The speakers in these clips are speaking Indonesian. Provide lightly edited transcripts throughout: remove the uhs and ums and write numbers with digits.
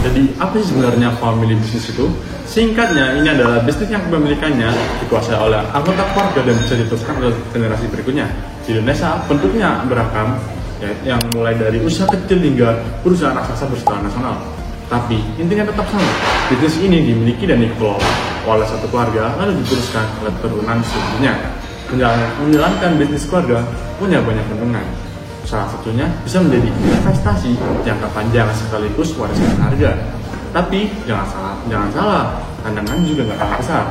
jadi apa sih sebenarnya family business itu? Singkatnya, ini adalah bisnis yang kepemilikannya dikuasai oleh anggota keluarga dan bisa diteruskan ke generasi berikutnya. Di Indonesia bentuknya beragam, ya, yang mulai dari usaha kecil hingga perusahaan raksasa berskala nasional. Tapi intinya tetap sama, bisnis ini dimiliki dan dikelola oleh satu keluarga lalu diteruskan oleh keturunan selanjutnya. Menjalankan bisnis keluarga punya banyak keuntungan. Salah satunya bisa menjadi investasi jangka panjang sekaligus warisan harga. Tapi jangan salah, tantangan juga nggak kalah besar.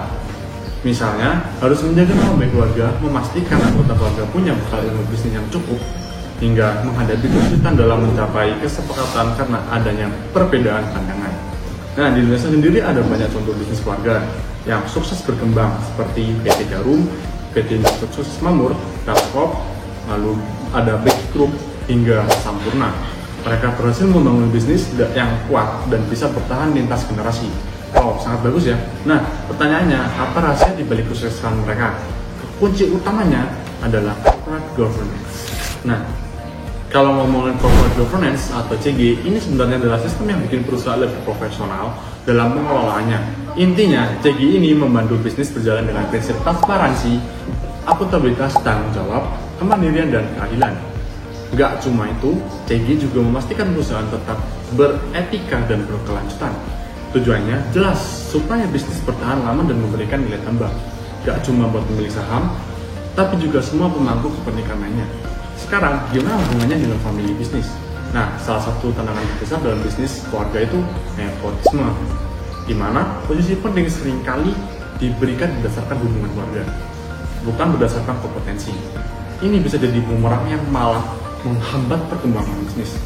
Misalnya, harus menjaga nama baik keluarga, memastikan anggota keluarga punya bekal ilmu bisnis yang cukup, hingga menghadapi kesulitan dalam mencapai kesepakatan karena adanya perbedaan pandangan. Nah, di Indonesia sendiri ada banyak contoh bisnis keluarga yang sukses berkembang seperti PT Jarum, PT Sukses Mamur, Telkom, lalu ada Big Group hingga Sampurna. Mereka berhasil membangun bisnis yang kuat dan bisa bertahan lintas generasi. Wow, sangat bagus ya. Nah, pertanyaannya, apa rahasia di balik kesuksesan mereka? Kunci utamanya adalah corporate governance. Nah, kalau ngomongin corporate governance atau CG, ini sebenarnya adalah sistem yang bikin perusahaan lebih profesional dalam pengelolaannya. Intinya, CG ini membantu bisnis berjalan dengan prinsip transparansi, akuntabilitas, tanggung jawab, kemandirian, dan keadilan. Gak cuma itu, CG juga memastikan perusahaan tetap beretika dan berkelanjutan. Tujuannya jelas, supaya bisnis bertahan lama dan memberikan nilai tambah. Gak cuma buat pemilik saham, tapi juga semua pemangku kepentingan lainnya. Sekarang, gimana hubungannya dengan family bisnis? Nah, salah satu tantangan besar dalam bisnis keluarga itu nepotisme, di mana posisi penting seringkali diberikan berdasarkan hubungan keluarga, bukan berdasarkan kompetensi. Ini bisa jadi bumerang yang malah menghambat perkembangan bisnis.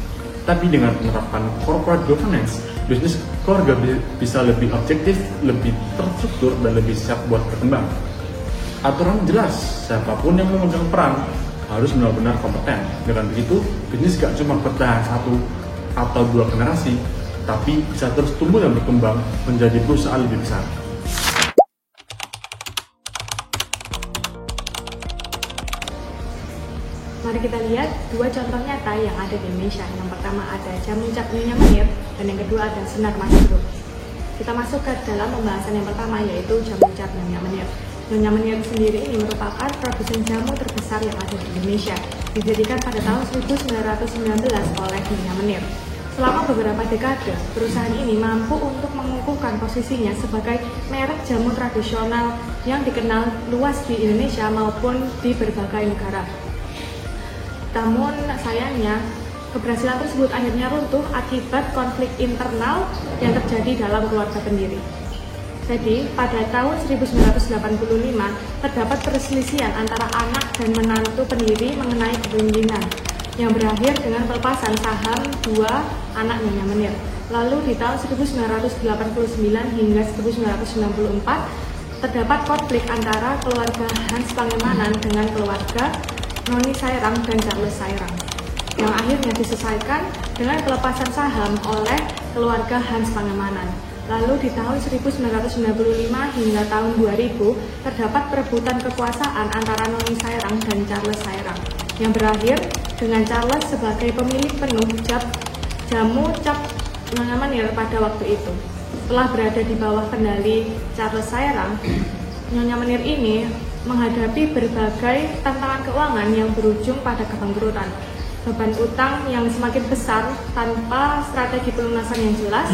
Tapi dengan menerapkan corporate governance, bisnis keluarga bisa lebih objektif, lebih terstruktur, dan lebih siap buat berkembang. Aturan jelas, siapapun yang memegang peran harus benar-benar kompeten. Dengan begitu, bisnis gak cuma bertahan 1 atau 2 generasi, tapi bisa terus tumbuh dan berkembang menjadi perusahaan lebih besar. Mari kita lihat 2 contoh nyata yang ada di Indonesia. Yang pertama ada Jamu Cap Nyonya Menir, dan yang kedua ada Sinar Mas Group. Kita masuk ke dalam pembahasan yang pertama, yaitu Jamu Cap Nyonya Menir. Nyonya Menir sendiri ini merupakan produsen jamu terbesar yang ada di Indonesia. Didirikan pada tahun 1919 oleh Nyonya Menir. Selama beberapa dekade, perusahaan ini mampu untuk mengukuhkan posisinya sebagai merek jamu tradisional yang dikenal luas di Indonesia maupun di berbagai negara. Namun sayangnya, keberhasilan tersebut akhirnya runtuh akibat konflik internal yang terjadi dalam keluarga pendiri. Jadi, pada tahun 1985, terdapat perselisihan antara anak dan menantu pendiri mengenai kepemimpinan, yang berakhir dengan pelepasan saham 2 anak Nyonya Menir. Lalu di tahun 1989 hingga 1994, terdapat konflik antara keluarga Hans Pangemanan dengan keluarga Noni Sairang dan Charles Sairang, yang akhirnya diselesaikan dengan pelepasan saham oleh keluarga Hans Pangemanan. Lalu di tahun 1995 hingga tahun 2000, terdapat perebutan kekuasaan antara Noni Sairang dan Charles Sairang, yang berakhir dengan Charles sebagai pemilik penuh jamu Cap Nyonya Menir pada waktu itu. Setelah berada di bawah kendali Charles Sairang, Nyonya Menir ini menghadapi berbagai tantangan keuangan yang berujung pada kebangkrutan, beban utang yang semakin besar tanpa strategi pelunasan yang jelas,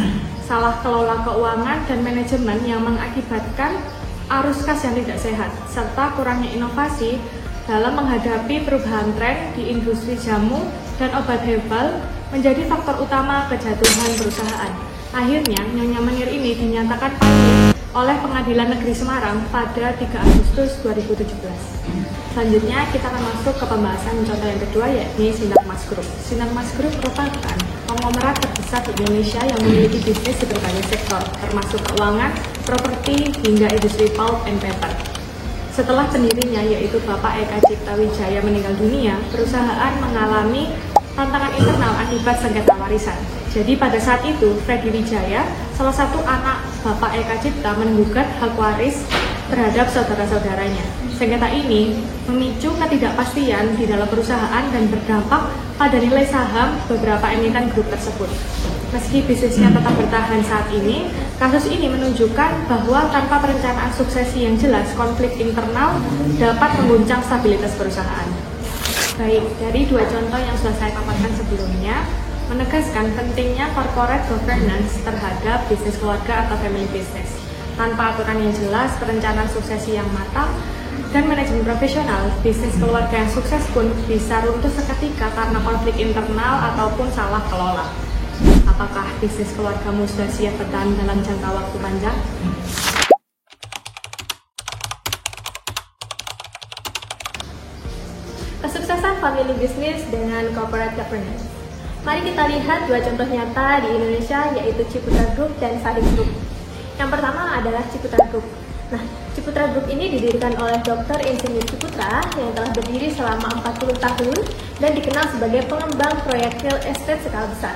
salah kelola keuangan dan manajemen yang mengakibatkan arus kas yang tidak sehat, serta kurangnya inovasi dalam menghadapi perubahan tren di industri jamu dan obat herbal menjadi faktor utama kejatuhan perusahaan. Akhirnya, Nyonya Menir ini dinyatakan pamit oleh Pengadilan Negeri Semarang pada 3 Agustus 2017. Selanjutnya, kita akan masuk ke pembahasan contoh yang kedua, yakni Sinar Mas Group. Sinar Mas Group merupakan konglomerat terbesar di Indonesia yang memiliki bisnis di berbagai sektor, termasuk keuangan, properti, hingga industri pulp and paper. Setelah pendirinya, yaitu Bapak Eka Cipta Wijaya meninggal dunia, perusahaan mengalami tantangan internal akibat sengketa warisan. Jadi pada saat itu, Freddy Wijaya, salah satu anak Bapak Eka Cipta, menggugat hak waris terhadap saudara-saudaranya. Sengketa ini memicu ketidakpastian di dalam perusahaan dan berdampak pada nilai saham beberapa emiten grup tersebut. Meski bisnisnya tetap bertahan saat ini, kasus ini menunjukkan bahwa tanpa perencanaan suksesi yang jelas, konflik internal dapat mengguncang stabilitas perusahaan. Baik, dari dua contoh yang sudah saya paparkan sebelumnya, menegaskan pentingnya corporate governance terhadap bisnis keluarga atau family business. Tanpa aturan yang jelas, perencanaan suksesi yang matang, dan manajemen profesional, bisnis keluarga yang sukses pun bisa runtuh seketika karena konflik internal ataupun salah kelola. Apakah bisnis keluargamu sudah siap bertahan dalam jangka waktu panjang? Kesuksesan family business dengan corporate governance. Mari kita lihat dua contoh nyata di Indonesia, yaitu Ciputra Group dan Salim Group. Yang pertama adalah Ciputra Group. Nah, Ciputra Group ini didirikan oleh Dr. Insinyur Ciputra yang telah berdiri selama 40 tahun dan dikenal sebagai pengembang proyek real estate skala besar.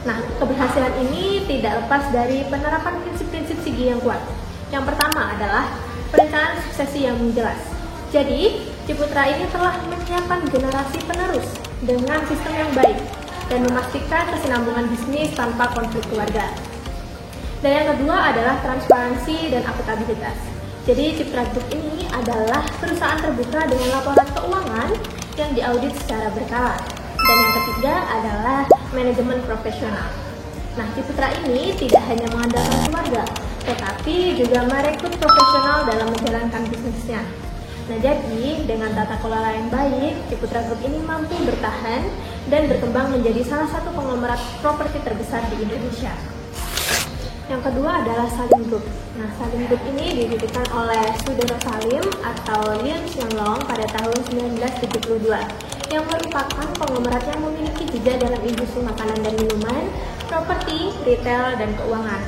Nah, keberhasilan ini tidak lepas dari penerapan prinsip-prinsip SIGI yang kuat. Yang pertama adalah perencanaan suksesi yang jelas. Jadi, Ciputra ini telah menyiapkan generasi penerus dengan sistem yang baik dan memastikan kesinambungan bisnis tanpa konflik keluarga. Dan yang kedua adalah transparansi dan akuntabilitas. Jadi Ciputra Group ini adalah perusahaan terbuka dengan laporan keuangan yang diaudit secara berkala. Dan yang ketiga adalah manajemen profesional. Nah, Ciputra ini tidak hanya mengandalkan keluarga, tetapi juga merekrut profesional dalam menjalankan bisnisnya. Nah, jadi dengan tata kelola yang baik, Ciputra Group ini mampu bertahan dan berkembang menjadi salah satu konglomerat properti terbesar di Indonesia. Yang kedua adalah Salim Group. Nah, Salim Group ini didirikan oleh Sudono Salim atau Lim Xianglong pada tahun 1972, yang merupakan konglomerat yang memiliki jejak dalam industri makanan dan minuman, properti, retail, dan keuangan.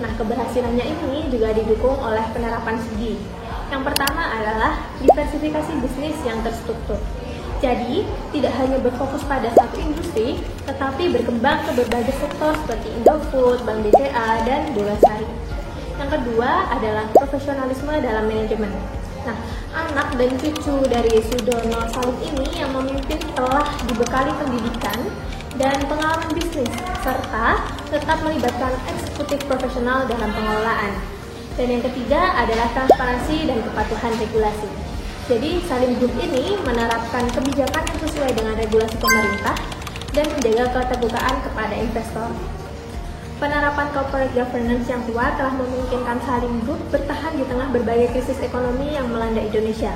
Nah, keberhasilannya ini juga didukung oleh penerapan SIGI. Yang pertama adalah diversifikasi bisnis yang terstruktur. Jadi, tidak hanya berfokus pada satu industri, tetapi berkembang ke berbagai sektor seperti Indofood, Bank BCA, dan Bolasari. Yang kedua adalah profesionalisme dalam manajemen. Nah, anak dan cucu dari Sudono Salim ini yang memimpin telah dibekali pendidikan dan pengalaman bisnis, serta tetap melibatkan eksekutif profesional dalam pengelolaan. Dan yang ketiga adalah transparansi dan kepatuhan regulasi. Jadi, Salim Group ini menerapkan kebijakan yang sesuai dengan regulasi pemerintah dan menjaga keterbukaan kepada investor. Penerapan corporate governance yang kuat telah memungkinkan Salim Group bertahan di tengah berbagai krisis ekonomi yang melanda Indonesia.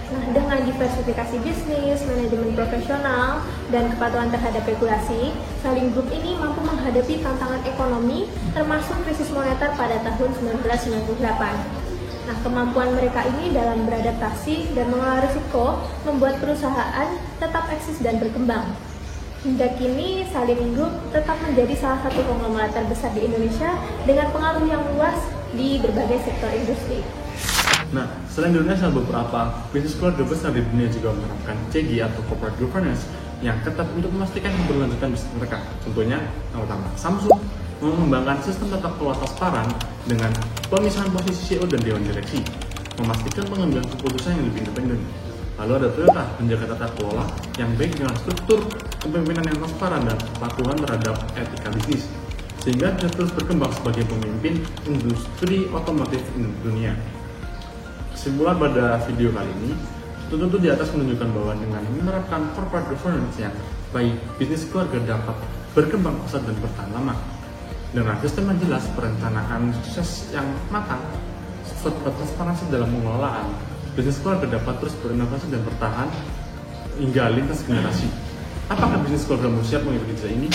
Nah, dengan diversifikasi bisnis, manajemen profesional, dan kepatuhan terhadap regulasi, Salim Group ini mampu menghadapi tantangan ekonomi termasuk krisis moneter pada tahun 1998. Nah, kemampuan mereka ini dalam beradaptasi dan mengelola risiko membuat perusahaan tetap eksis dan berkembang. Hingga kini, Salim Group tetap menjadi salah satu konglomerat terbesar di Indonesia dengan pengaruh yang luas di berbagai sektor industri. Nah, selain di Indonesia, beberapa bisnis keluarga besar di dunia juga menerapkan CG atau Corporate Governance yang ketat untuk memastikan keberlanjutan bisnis mereka. Contohnya, yang pertama, Samsung mengembangkan sistem tata kelola transparan dengan pemisahan posisi CEO dan dewan direksi, memastikan pengambilan keputusan yang lebih independen. Lalu ada Toyota menjaga tata kelola yang baik dengan struktur kepemimpinan yang transparan dan kepatuhan terhadap etika bisnis, sehingga bisa terus berkembang sebagai pemimpin industri otomotif di dunia. Kesimpulan pada video kali ini, tentu di atas menunjukkan bahwa dengan menerapkan corporate governance yang baik, bisnis keluarga dapat berkembang pesat dan bertahan lama. Dengan sistem yang jelas, perencanaan sukses yang matang, serta transparansi dalam pengelolaan, bisnis keluarga dapat terus berinovasi dan bertahan hingga lintas generasi. Apakah bisnis keluargamu siap mengikuti jejak ini?